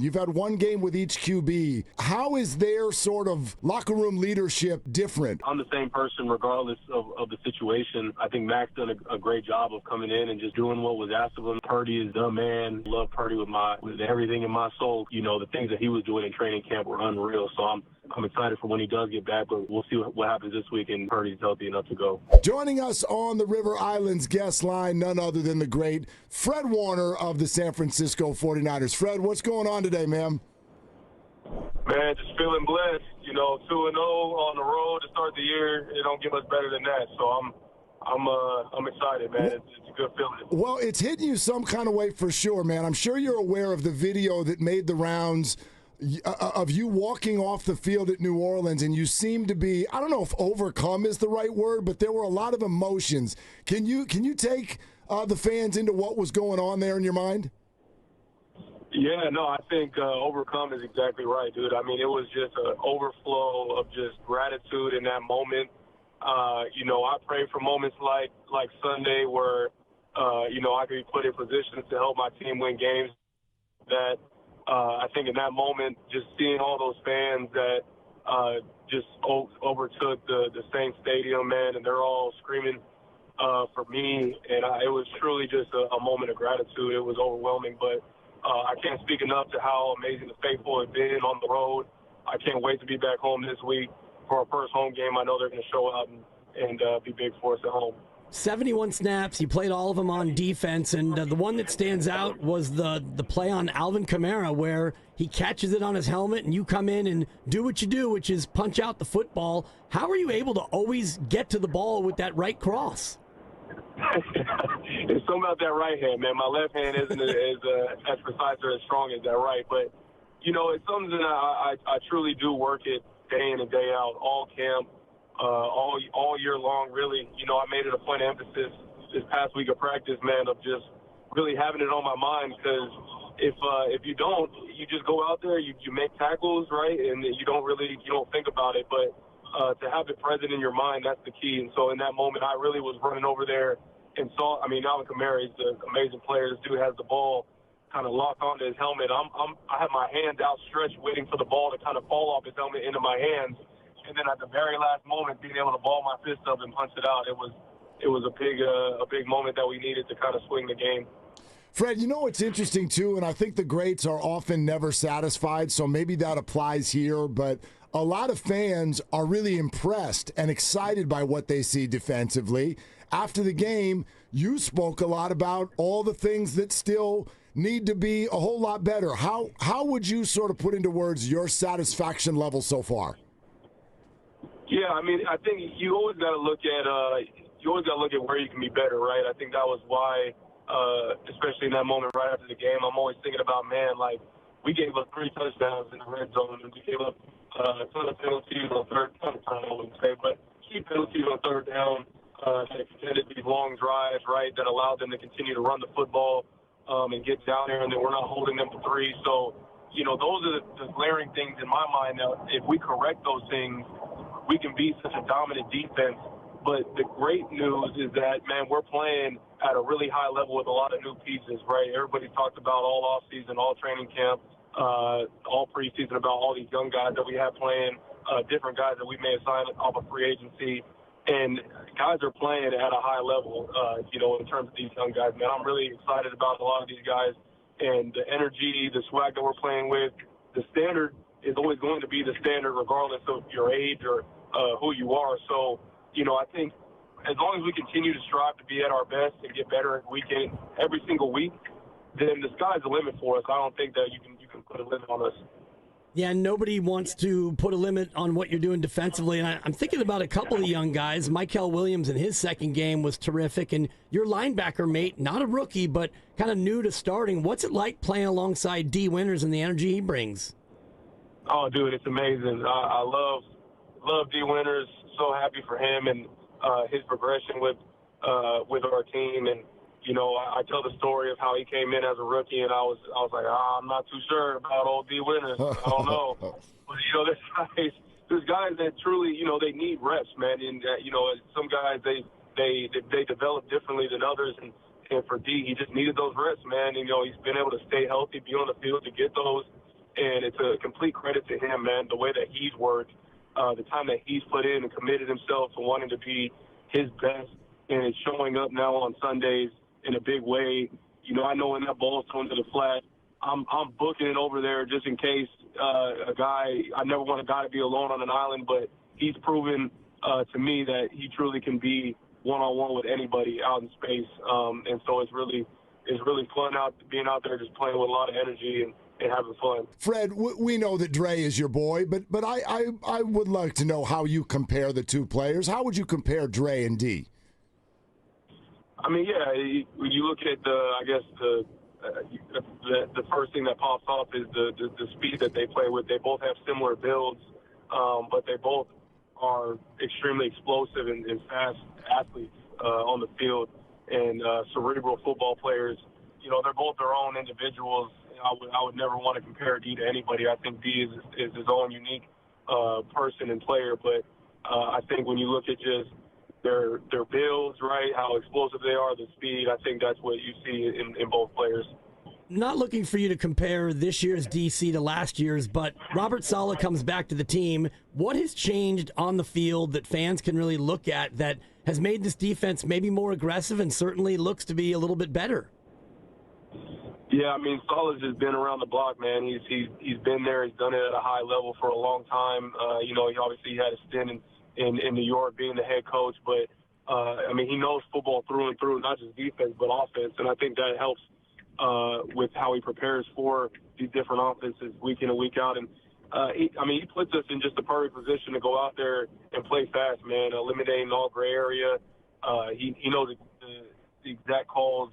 You've had one game with each QB. How is their sort of locker room leadership different? I'm the same person regardless of the situation. I think Mac's done a great job of coming in and just doing what was asked of him. Purdy is the man. Love Purdy with everything in my soul. You know, the things that he was doing in training camp were unreal. So I'm excited for when he does get back, but we'll see what happens this week, and Purdy's healthy enough to go. Joining us on the River Islands guest line, none other than the great Fred Warner of the San Francisco 49ers. Fred, what's going on today, man? Man, just feeling blessed. You know, 2-0 on the road to start the year. It don't get much better than that. So I'm excited, man. It's a good feeling. Well, it's hitting you some kind of way for sure, man. I'm sure you're aware of the video that made the rounds of you walking off the field at New Orleans, and you seem to be, I don't know if overcome is the right word, but there were a lot of emotions. Can you take the fans into what was going on there in your mind? Yeah, no, I think overcome is exactly right, dude. I mean, it was just an overflow of just gratitude in that moment. You know, I pray for moments like Sunday where, you know, I could be put in positions to help my team win games. That I think in that moment, just seeing all those fans that just overtook the same stadium, man, and they're all screaming for me, and it was truly just a moment of gratitude. It was overwhelming, but I can't speak enough to how amazing the faithful have been on the road. I can't wait to be back home this week for our first home game. I know they're going to show out and be big for us at home. 71 snaps. You played all of them on defense, and the one that stands out was the play on Alvin Kamara where he catches it on his helmet, and you come in and do what you do, which is punch out the football. How are you able to always get to the ball with that right cross? It's something about that right hand, man. My left hand isn't as precise or as strong as that right, but you know, it's something that I truly do work it day in and day out, all camp, all year long. Really, you know, I made it a point of emphasis this past week of practice, man, of just really having it on my mind, because if you don't, you just go out there, you make tackles, right, and you don't think about it, but to have it present in your mind, that's the key. And so in that moment, I really was running over there and saw, I mean, Alvin Kamara is an amazing player. This dude has the ball kind of locked onto his helmet. I have my hands outstretched waiting for the ball to kind of fall off his helmet into my hands. And then at the very last moment, being able to ball my fist up and punch it out, it was a big moment that we needed to kind of swing the game. Fred, you know what's interesting, too, and I think the greats are often never satisfied, so maybe that applies here, but a lot of fans are really impressed and excited by what they see defensively. After the game, you spoke a lot about all the things that still need to be a whole lot better. How would you sort of put into words your satisfaction level so far? Yeah, I mean, I think you always got to look at where you can be better, right? I think that was why, especially in that moment right after the game, I'm always thinking about, man, like, we gave up 3 touchdowns in the red zone, and we gave up a ton of penalties on third down, I wouldn't say, but key penalties on third down that extended these long drives, right, that allowed them to continue to run the football and get down there, and then we're not holding them to 3. So, you know, those are the glaring things in my mind. Now, if we correct those things, we can be such a dominant defense. But the great news is that, man, we're playing at a really high level with a lot of new pieces, right? Everybody talked about all offseason, all training camp, all preseason about all these young guys that we have playing, different guys that we may have signed off of free agency. And guys are playing at a high level, you know, in terms of these young guys. Man, I'm really excited about a lot of these guys and the energy, the swag that we're playing with. The standard is always going to be the standard regardless of your age or who you are. So, you know, I think as long as we continue to strive to be at our best and get better every single week, then the sky's the limit for us. I don't think that you can put a limit on us. Yeah, nobody wants to put a limit on what you're doing defensively. And I'm thinking about a couple of young guys. Mykel Williams in his second game was terrific. And your linebacker mate, not a rookie, but kind of new to starting. What's it like playing alongside D. Winters and the energy he brings? Oh, dude, it's amazing. I love D. Winters. So happy for him and his progression with our team. And you know, I tell the story of how he came in as a rookie, and I was like, I'm not too sure about old D. Winters. I don't know. But, you know, there's guys that truly, you know, they need reps, man. And, you know, some guys, they develop differently than others. And for D, he just needed those reps, man. And, you know, he's been able to stay healthy, be on the field to get those. and it's a complete credit to him, man, the way that he's worked, the time that he's put in and committed himself to wanting to be his best, and it's showing up now on Sundays in a big way. You know, I know when that ball's thrown to the flat, I'm booking it over there just in case a guy – I never want a guy to be alone on an island, but he's proven to me that he truly can be one-on-one with anybody out in space. And so it's really fun being out there just playing with a lot of energy and having fun. Fred, we know that Dre is your boy, but I would like to know how you compare the two players. How would you compare Dre and D? I mean, yeah, when you look at the first thing that pops off is the speed that they play with. They both have similar builds, but they both are extremely explosive and fast athletes on the field, and cerebral football players. You know, they're both their own individuals. I would never want to compare D to anybody. I think D is his own unique person and player, but I think when you look at just their builds, right, how explosive they are, the speed, I think that's what you see in both players. Not looking for you to compare this year's DC to last year's, but Robert Saleh comes back to the team. What has changed on the field that fans can really look at that has made this defense maybe more aggressive and certainly looks to be a little bit better? Yeah, I mean, Saleh's just been around the block, man. He's been there. He's done it at a high level for a long time. You know, he obviously had a stint in New York being the head coach, but, I mean, he knows football through and through, not just defense but offense, and I think that helps with how he prepares for these different offenses week in and week out. And, he puts us in just the perfect position to go out there and play fast, man, eliminating all gray area. He knows the exact calls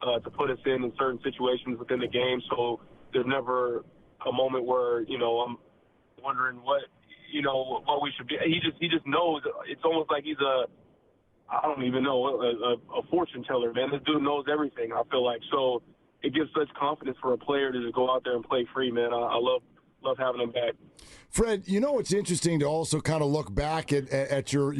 to put us in certain situations within the game, so there's never a moment where, you know, I'm wondering what we should be. He just knows. It's almost like he's I don't even know, a fortune teller, man. This dude knows everything, I feel like. So it gives such confidence for a player to just go out there and play free, man. I love having him back. Fred, you know, it's interesting to also kind of look back at your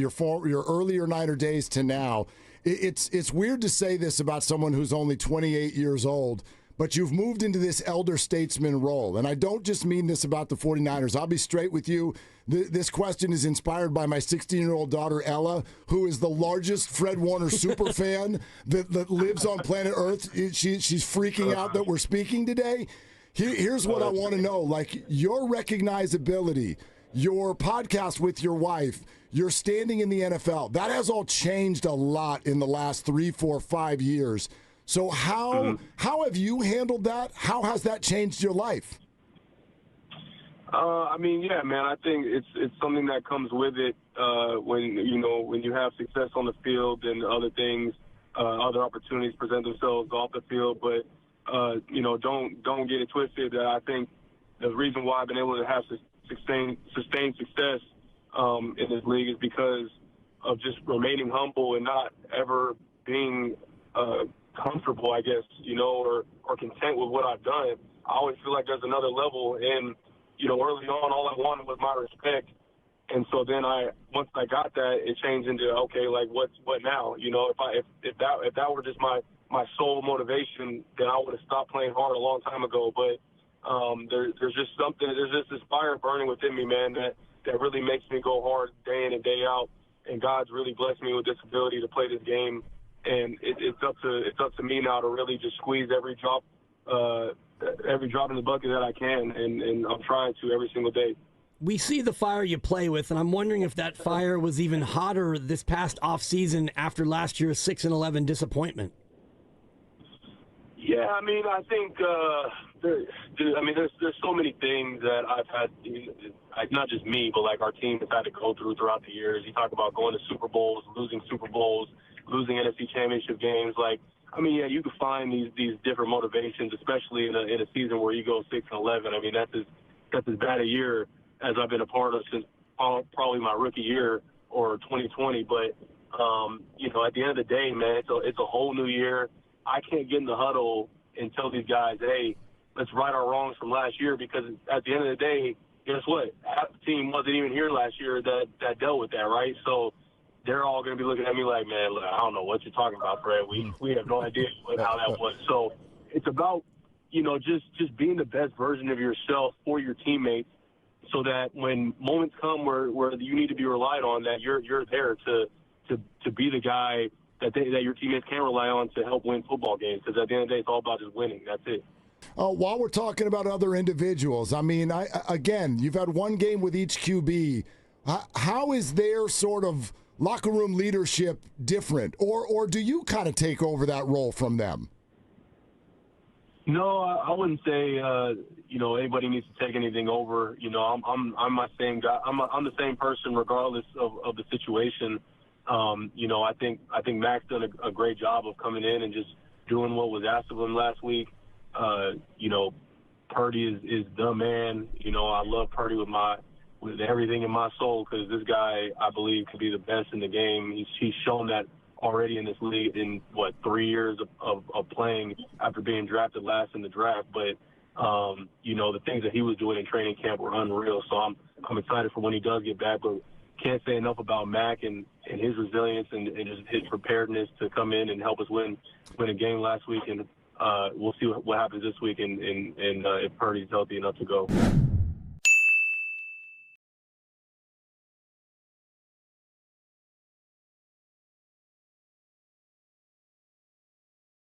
earlier Niner days to now. It's weird to say this about someone who's only 28 years old, but you've moved into this elder statesman role. And I don't just mean this about the 49ers. I'll be straight with you. This question is inspired by my 16-year-old daughter, Ella, who is the largest Fred Warner super fan that lives on planet Earth. She's freaking out that we're speaking today. Here's what I want to know. Like, your recognizability, your podcast with your wife, your standing in the NFL, that has all changed a lot in the last 3, 4, 5 years. So how have you handled that? How has that changed your life? I mean, yeah, man, I think it's something that comes with it when you have success on the field and other things, other opportunities present themselves off the field. But, don't get it twisted. I think the reason why I've been able to have sustained success in this league is because of just remaining humble and not ever being comfortable, I guess, or content with what I've done. I always feel like there's another level, and early on, all I wanted was my respect. And so then once I got that, it changed into, okay, like what now? If that were just my sole motivation, then I would have stopped playing hard a long time ago. But there's just this fire burning within me, man, that really makes me go hard day in and day out. And God's really blessed me with this ability to play this game. And it's up to me now to really just squeeze every drop in the bucket that I can, and I'm trying to every single day. We see the fire you play with, and I'm wondering if that fire was even hotter this past offseason after last year's 6-11 disappointment. Yeah, I mean, I think there's so many things that I've had, not just me, but like our team has had to go throughout the years. You talk about going to Super Bowls, losing NFC Championship games. Like, I mean, yeah, you can find these different motivations, especially in a season where you go 6-11. I mean, that's as bad a year as I've been a part of since probably my rookie year or 2020. But at the end of the day, man, it's a whole new year. I can't get in the huddle and tell these guys, hey, let's right our wrongs from last year, because at the end of the day, guess what? Half the team wasn't even here last year that dealt with that, right? So they're all going to be looking at me like, man, look, I don't know what you're talking about, Fred. We have no idea how that was. So it's about just being the best version of yourself for your teammates, so that when moments come where you need to be relied on, that you're there to be the guy that your teammates can rely on to help win football games. Because at the end of the day, it's all about just winning. That's it. While we're talking about other individuals, I mean, again, you've had one game with each QB. How is their sort of locker room leadership different, or do you kind of take over that role from them? No, I wouldn't say anybody needs to take anything over. I'm my same guy. I'm the same person regardless of the situation. I think Mac's done a great job of coming in and just doing what was asked of him last week. Purdy is the man. I love Purdy with everything in my soul, because this guy, I believe, could be the best in the game. He's shown that already in this league in 3 years of playing after being drafted last in the draft. But the things that he was doing in training camp were unreal. So I'm excited for when he does get back. But can't say enough about Mac and his resilience and just his preparedness to come in and help us win a game last week. And we'll see what happens this week and if Purdy's healthy enough to go.